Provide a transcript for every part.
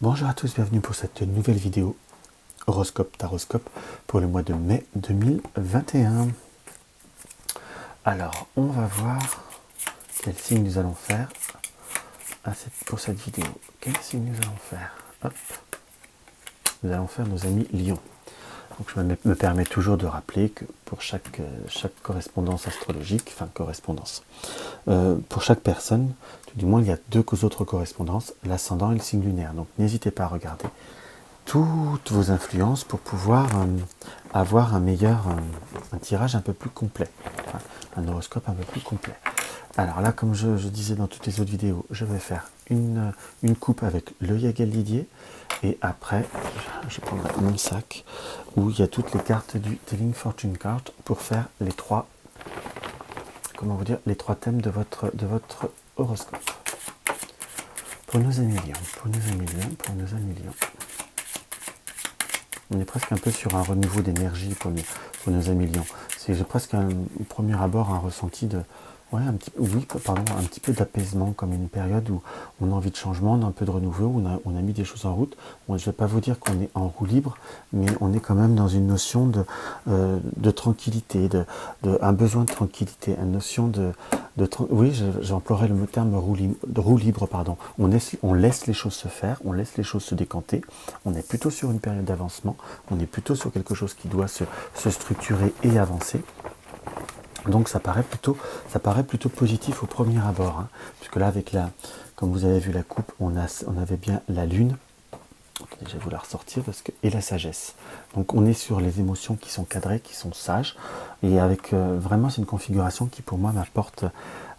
Bonjour à tous, bienvenue pour cette nouvelle vidéo horoscope taroscope pour le mois de mai 2021. Alors, on va voir quel signe nous allons faire pour cette vidéo. Quel signe nous allons faire? Hop, nous allons faire nos amis lions. Donc, je me permets toujours de rappeler que pour chaque correspondance astrologique, pour chaque personne, tout du moins il y a deux autres correspondances, l'ascendant et le signe lunaire. Donc n'hésitez pas à regarder toutes vos influences pour pouvoir avoir un tirage un peu plus complet, un horoscope un peu plus complet. Alors là, comme je disais dans toutes les autres vidéos, je vais faire une coupe avec l'œil à Didier, et après, je prendrai mon sac où il y a toutes les cartes du Telling Fortune Card pour faire les trois thèmes de votre horoscope. Pour nos amis lions, on est presque un peu sur un renouveau d'énergie pour nos amis lions. C'est presque au premier abord un ressenti de, un petit peu d'apaisement, comme une période où on a envie de changement, on a un peu de renouveau, on a mis des choses en route. Bon, je ne vais pas vous dire qu'on est en roue libre, mais on est quand même dans une notion de tranquillité, un besoin de tranquillité, une notion j'emploierais le terme roue libre, pardon. On laisse les choses se faire, on laisse les choses se décanter, on est plutôt sur une période d'avancement, on est plutôt sur quelque chose qui doit se structurer et avancer. Donc ça paraît plutôt positif au premier abord, puisque là, comme vous avez vu la coupe, on avait bien la lune. Je vais vous la ressortir et la sagesse. Donc on est sur les émotions qui sont cadrées, qui sont sages, et avec vraiment c'est une configuration qui pour moi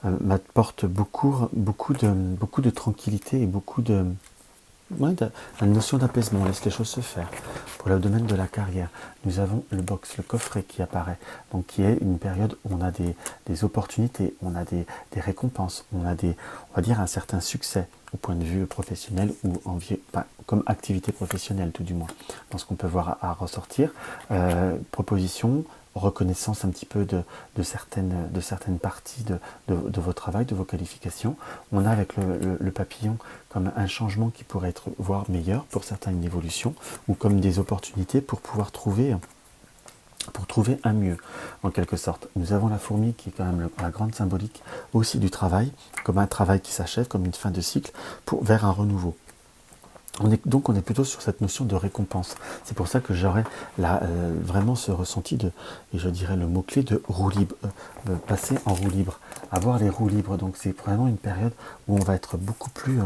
m'apporte beaucoup de tranquillité et beaucoup de une notion d'apaisement. On laisse les choses se faire. Pour le domaine de la carrière, nous avons le coffret qui apparaît, donc qui est une période où on a des opportunités, on a des récompenses, on va dire un certain succès au point de vue professionnel ou comme activité professionnelle tout du moins. Dans ce qu'on peut voir à ressortir, propositions, reconnaissance un petit peu de certaines parties de vos travail, de vos qualifications. On a avec le papillon comme un changement qui pourrait être voire meilleur pour certains, une évolution, ou comme des opportunités pour pouvoir trouver un mieux, en quelque sorte. Nous avons la fourmi qui est quand même la grande symbolique aussi du travail, comme un travail qui s'achève, comme une fin de cycle, vers un renouveau. On est plutôt sur cette notion de récompense. C'est pour ça que j'aurais vraiment ce ressenti et je dirais le mot-clé de roue libre, passer en roue libre, avoir les roues libres. Donc c'est vraiment une période où on va être beaucoup plus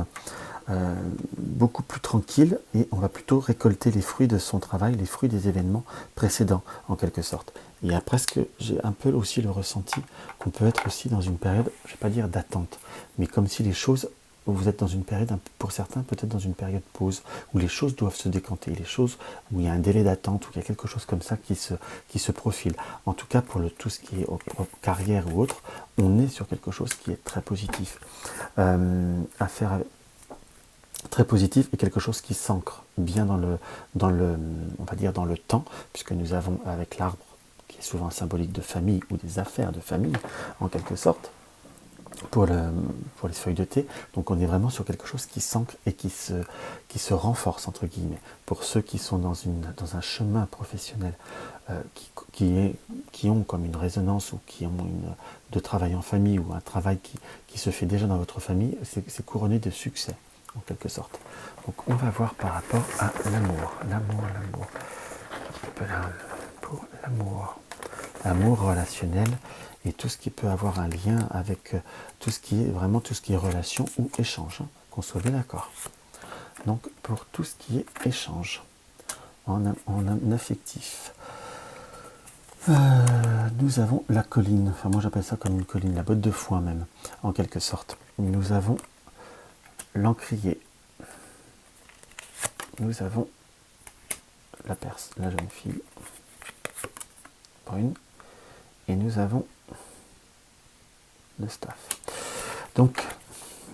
tranquille, et on va plutôt récolter les fruits de son travail, les fruits des événements précédents, en quelque sorte. J'ai un peu aussi le ressenti qu'on peut être aussi dans une période, je ne vais pas dire d'attente, mais comme si les choses, vous êtes dans une période, pour certains peut-être dans une période pause, où les choses doivent se décanter, où il y a un délai d'attente, où il y a quelque chose comme ça qui se profile. En tout cas, pour tout ce qui est carrière ou autre, on est sur quelque chose qui est très positif. À faire avec, très positif, et quelque chose qui s'ancre bien on va dire dans le temps, puisque nous avons avec l'arbre, qui est souvent symbolique de famille ou des affaires de famille, en quelque sorte, pour les feuilles de thé. Donc on est vraiment sur quelque chose qui s'ancre et qui se renforce, entre guillemets. Pour ceux qui sont dans un chemin professionnel qui ont comme une résonance, ou qui ont de travail en famille, ou un travail qui se fait déjà dans votre famille, c'est couronné de succès, en quelque sorte. Donc on va voir par rapport à l'amour. Pour l'amour relationnel, et tout ce qui peut avoir un lien avec tout ce qui est relation ou échange, qu'on soit bien d'accord. Donc pour tout ce qui est échange en affectif, nous avons la colline, enfin moi j'appelle ça comme une colline, la botte de foin même, en quelque sorte. Nous avons l'encrier, nous avons la Perse, la jeune fille brune, et nous avons le staff. Donc,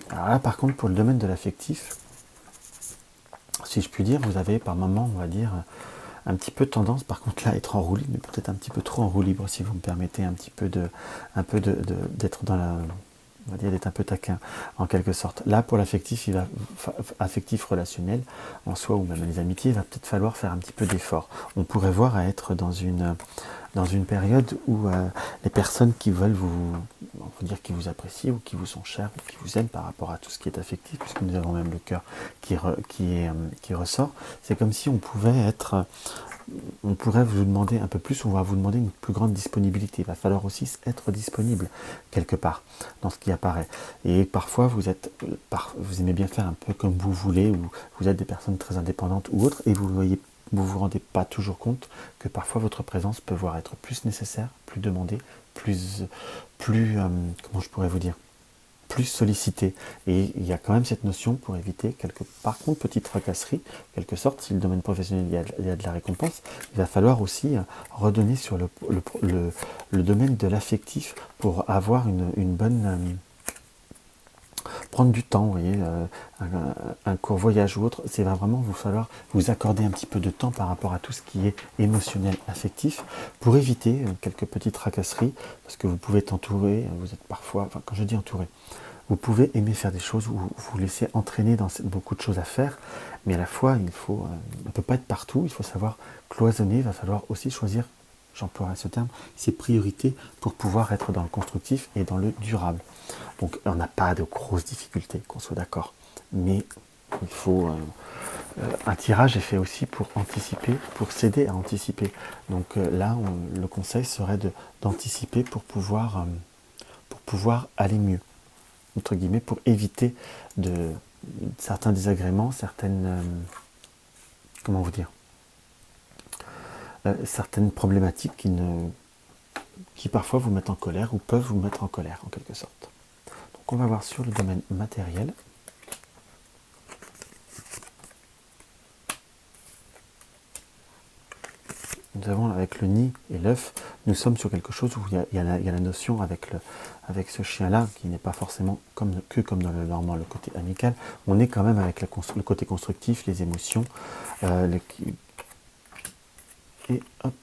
alors là par contre, pour le domaine de l'affectif, si je puis dire, vous avez par moment, on va dire, un petit peu tendance, par contre là, à être en roue libre, mais peut-être un petit peu trop en roue libre, si vous me permettez, un peu d'être dans on va dire d'être un peu taquin, en quelque sorte. Là, pour l'affectif, affectif relationnel, en soi, ou même les amitiés, il va peut-être falloir faire un petit peu d'effort. On pourrait voir à être dans une période où les personnes qui veulent on peut dire qui vous apprécient, ou qui vous sont chères, ou qui vous aiment par rapport à tout ce qui est affectif, puisque nous avons même le cœur qui ressort, c'est comme si on pourrait vous demander un peu plus, on va vous demander une plus grande disponibilité. Il va falloir aussi être disponible quelque part dans ce qui apparaît. Et parfois, vous aimez bien faire un peu comme vous voulez, ou vous êtes des personnes très indépendantes ou autres, et vous rendez pas toujours compte que parfois votre présence peut voir être plus nécessaire, plus demandée, comment je pourrais vous dire, plus sollicité. Et il y a quand même cette notion pour éviter par contre, petite tracasserie, quelque sorte, si le domaine professionnel il y a de la récompense, il va falloir aussi redonner sur le domaine de l'affectif pour avoir une bonne... prendre du temps, vous voyez, un court voyage ou autre, c'est va vraiment vous falloir vous accorder un petit peu de temps par rapport à tout ce qui est émotionnel, affectif, pour éviter quelques petites tracasseries, parce que vous pouvez être entouré, vous êtes parfois, enfin quand je dis entouré, vous pouvez aimer faire des choses ou vous laisser entraîner dans beaucoup de choses à faire, mais à la fois, on ne peut pas être partout, il faut savoir cloisonner, il va falloir aussi choisir, j'emploierai ce terme, ses priorités pour pouvoir être dans le constructif et dans le durable. Donc on n'a pas de grosses difficultés, qu'on soit d'accord, mais il faut... un tirage est fait aussi pour anticiper, pour s'aider à anticiper. Donc là, le conseil serait d'anticiper pour pouvoir aller mieux, entre guillemets, pour éviter certains désagréments, comment vous dire, certaines problématiques qui parfois vous mettent en colère ou peuvent vous mettre en colère en quelque sorte. Donc on va voir sur le domaine matériel. Nous avons avec le nid et l'œuf, nous sommes sur quelque chose où il y a la notion avec ce chien-là, qui n'est pas forcément comme dans le normand, le côté amical. On est quand même avec le côté constructif, les émotions, et hop,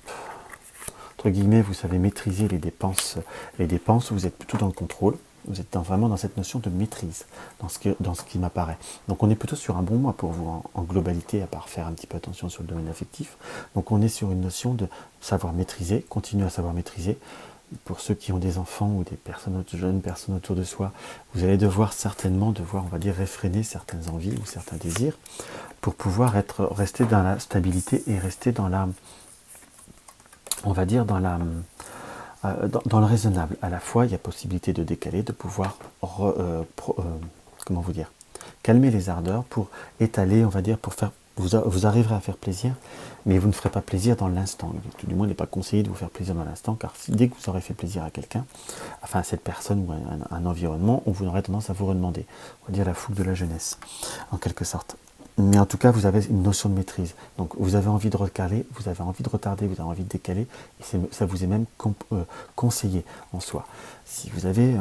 entre guillemets, vous savez maîtriser les dépenses, vous êtes plutôt dans le contrôle. Vous êtes vraiment dans cette notion de maîtrise, dans ce qui m'apparaît. Donc on est plutôt sur un bon mois pour vous en globalité, à part faire un petit peu attention sur le domaine affectif. Donc on est sur une notion de savoir maîtriser, continuer à savoir maîtriser. Pour ceux qui ont des enfants ou des jeunes personnes autour de soi, vous allez certainement devoir, on va dire, réfréner certaines envies ou certains désirs pour pouvoir rester dans la stabilité et rester dans la, on va dire, dans le raisonnable. À la fois, il y a possibilité de décaler, de pouvoir, comment vous dire, calmer les ardeurs pour étaler, on va dire, pour faire, vous arriverez à faire plaisir, mais vous ne ferez pas plaisir dans l'instant. Du moins, il n'est pas conseillé de vous faire plaisir dans l'instant, car dès que vous aurez fait plaisir à quelqu'un, enfin à cette personne ou à un environnement, on vous aurait tendance à vous redemander. On va dire la fougue de la jeunesse, en quelque sorte. Mais en tout cas, vous avez une notion de maîtrise. Donc, vous avez envie de recaler, vous avez envie de retarder, vous avez envie de décaler, et ça vous est même conseillé en soi. Si vous avez,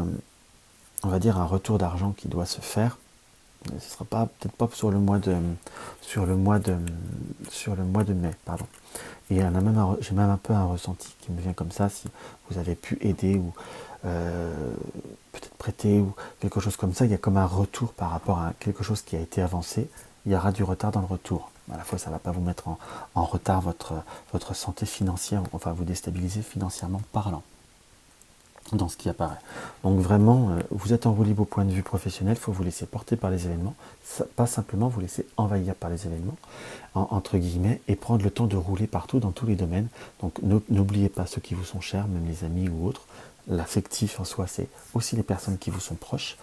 on va dire, un retour d'argent qui doit se faire, ce ne sera peut-être pas sur le mois de mai, pardon. Et j'ai même un peu un ressenti qui me vient comme ça, si vous avez pu aider ou peut-être prêter ou quelque chose comme ça, il y a comme un retour par rapport à quelque chose qui a été avancé. Il y aura du retard dans le retour. À la fois, ça ne va pas vous mettre en retard votre santé financière, enfin vous déstabiliser financièrement parlant dans ce qui apparaît. Donc vraiment, vous êtes en roue libre au point de vue professionnel, il faut vous laisser porter par les événements, pas simplement vous laisser envahir par les événements, entre guillemets, et prendre le temps de rouler partout dans tous les domaines. Donc n'oubliez pas ceux qui vous sont chers, même les amis ou autres. L'affectif en soi, c'est aussi les personnes qui vous sont proches.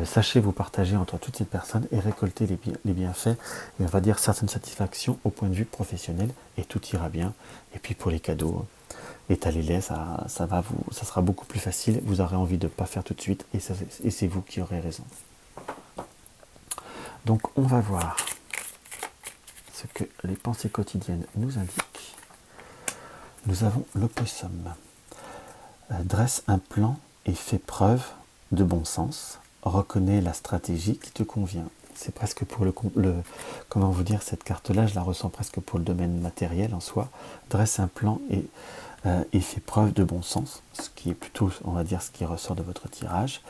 Sachez vous partager entre toutes ces personnes et récolter les bienfaits, et on va dire certaines satisfactions au point de vue professionnel, et tout ira bien. Et puis pour les cadeaux, étalez-les, ça sera beaucoup plus facile, vous aurez envie de ne pas faire tout de suite, et c'est vous qui aurez raison. Donc on va voir ce que les pensées quotidiennes nous indiquent. Nous avons l'opossum. Dresse un plan et fais preuve de bon sens. Reconnais la stratégie qui te convient. c'est presque pour comment vous dire, cette carte-là, je la ressens presque pour le domaine matériel en soi. Dresse un plan et fait preuve de bon sens, ce qui est plutôt, on va dire, ce qui ressort de votre tirage.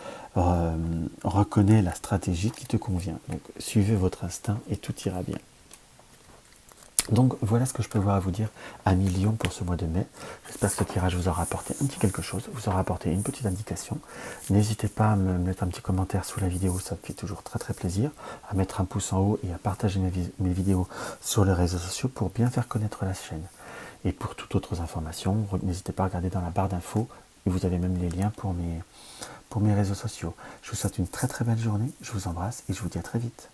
Reconnais la stratégie qui te convient. Donc, suivez votre instinct et tout ira bien. Donc voilà ce que je peux voir à vous dire à millions pour ce mois de mai. J'espère que ce tirage vous aura apporté un petit quelque chose, vous aura apporté une petite indication. N'hésitez pas à me mettre un petit commentaire sous la vidéo, ça me fait toujours très très plaisir, à mettre un pouce en haut et à partager mes vidéos sur les réseaux sociaux pour bien faire connaître la chaîne. Et pour toutes autres informations, n'hésitez pas à regarder dans la barre d'infos, et vous avez même les liens pour mes réseaux sociaux. Je vous souhaite une très très belle journée, je vous embrasse et je vous dis à très vite.